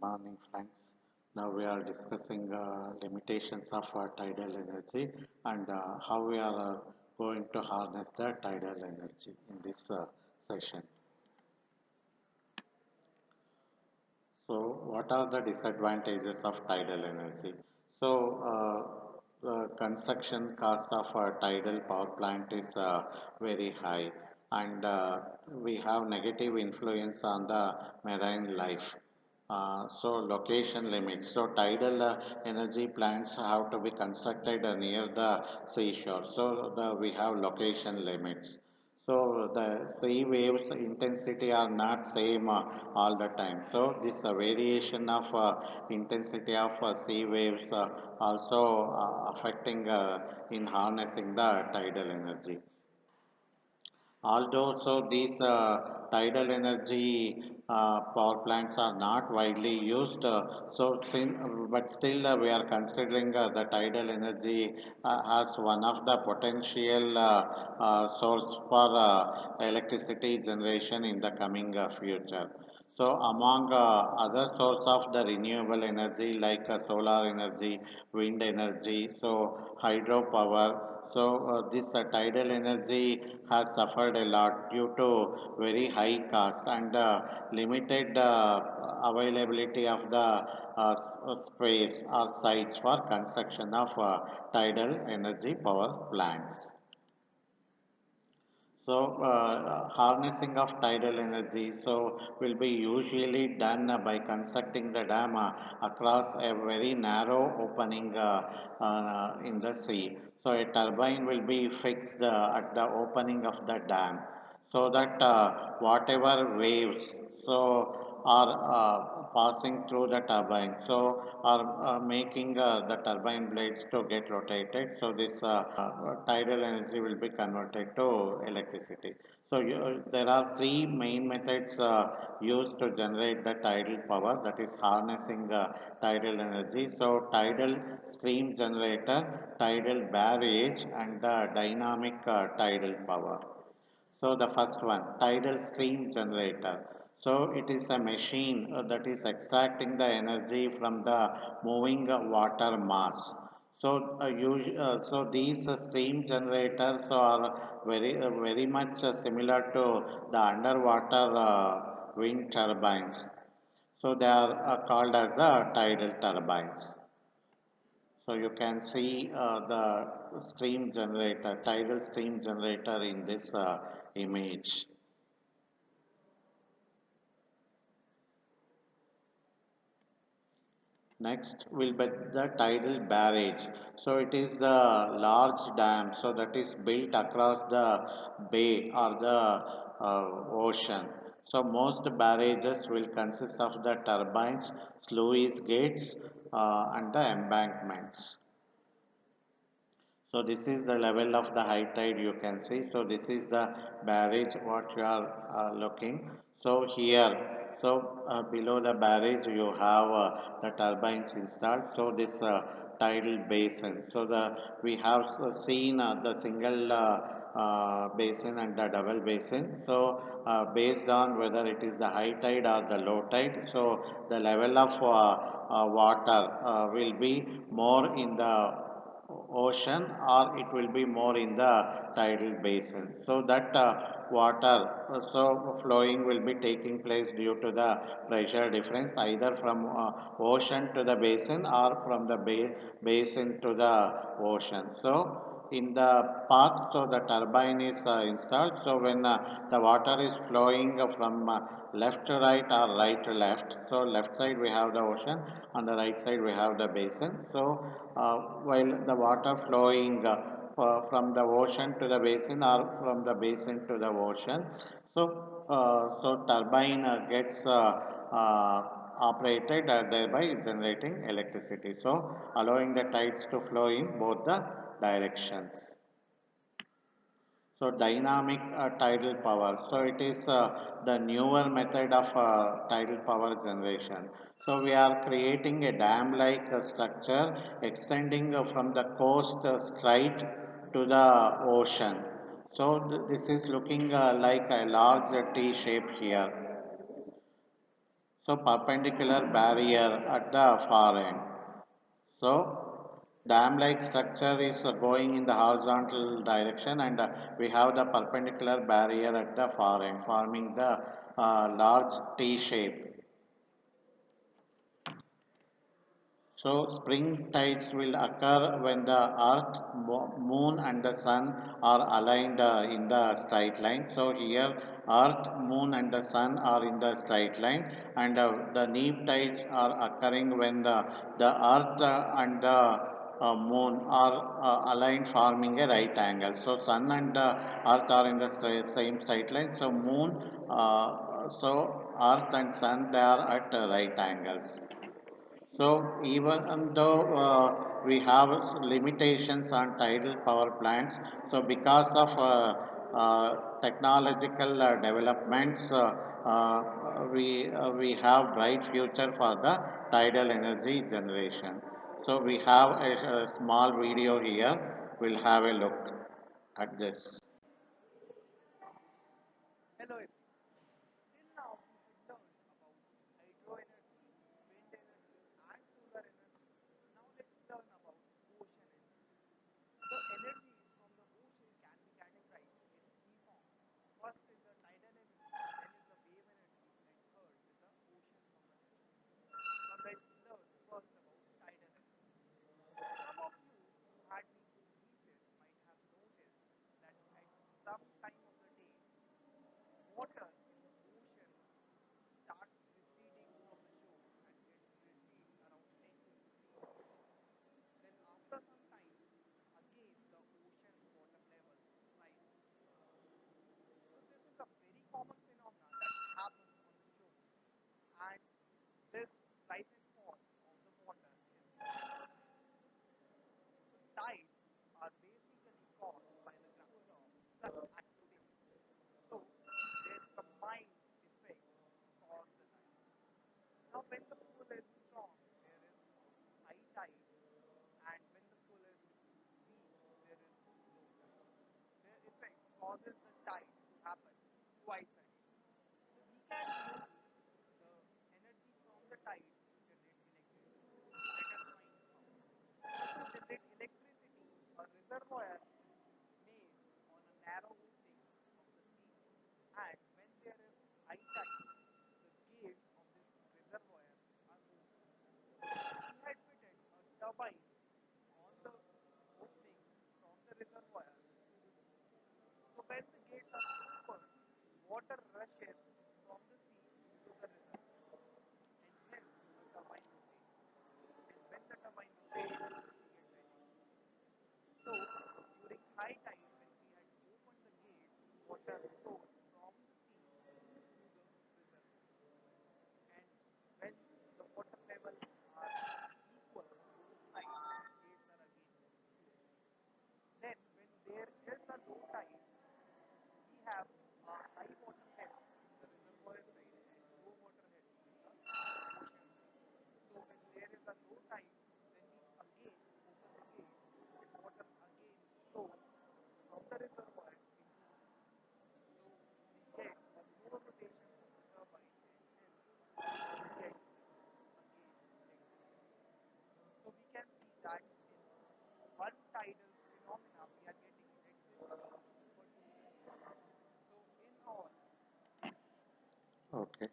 Morning, friends. Now we are discussing limitations of tidal energy and how we are going to harness the tidal energy in this session. So, what are the disadvantages of tidal energy? So, the construction cost of a tidal power plant is very high, and we have negative influence on the marine life. So location limits. So tidal energy plants have to be constructed near the seashore. So we have location limits. So the sea waves intensity are not same all the time. So this variation of intensity of sea waves also affecting in harnessing the tidal energy. Although so these tidal energy power plants are not widely used, but still we are considering the tidal energy as one of the potential source for electricity generation in the coming future. So among other source of the renewable energy like solar energy, wind energy, so hydropower, so this tidal energy has suffered a lot due to very high cost and limited availability of the space or sites for construction of tidal energy power plants. So, harnessing of tidal energy will be usually done by constructing the dam across a very narrow opening in the sea. So, a turbine will be fixed at the opening of the dam so that whatever waves are passing through the turbine are making the turbine blades to get rotated, so this tidal energy will be converted to electricity. So there are three main methods used to generate the tidal power, that is harnessing tidal energy. So tidal stream generator, tidal barrage, and dynamic tidal power. So the first one, tidal stream generator. So it is a machine that is extracting the energy from the moving water mass. So, so these stream generators are very much similar to the underwater wind turbines. So they are called as the tidal turbines. So you can see the stream generator, tidal stream generator in this image. Next will be the tidal barrage. So it is the large dam, so that is built across the bay or the ocean. So most barrages will consist of the turbines, sluice gates, and the embankments. So this is the level of the high tide you can see. So this is the barrage what you are looking. So here, below the barrage you have the turbines installed. So this tidal basin. So the we have seen the single basin and the double basin. So based on whether it is the high tide or the low tide, so the level of water will be more in the ocean or it will be more in the tidal basin. So that water flowing will be taking place due to the pressure difference either from ocean to the basin or from the basin to the ocean. So in the path, so the turbine is installed. So when the water is flowing from left to right or right to left, so left side we have the ocean, on the right side we have the basin. So while the water flowing from the ocean to the basin or from the basin to the ocean, so turbine gets operated thereby generating electricity, so allowing the tides to flow in both the directions. So dynamic tidal power. So it is the newer method of tidal power generation. So we are creating a dam-like structure extending from the coast straight to the ocean. So this is looking like a large T shape here. So perpendicular barrier at the far end. So dam-like structure is going in the horizontal direction, and we have the perpendicular barrier at the far end forming the large T shape. So spring tides will occur when the earth, moon and the sun are aligned in the straight line. So here earth, moon and the sun are in the straight line, and the neap tides are occurring when the earth and the moon are aligned forming a right angle. So sun and earth are in the same straight line. So so earth and sun they are at right angles. So even though we have limitations on tidal power plants, so because of technological developments, we have bright future for the tidal energy generation. So we have a small video here. We'll have a look at this. Okay.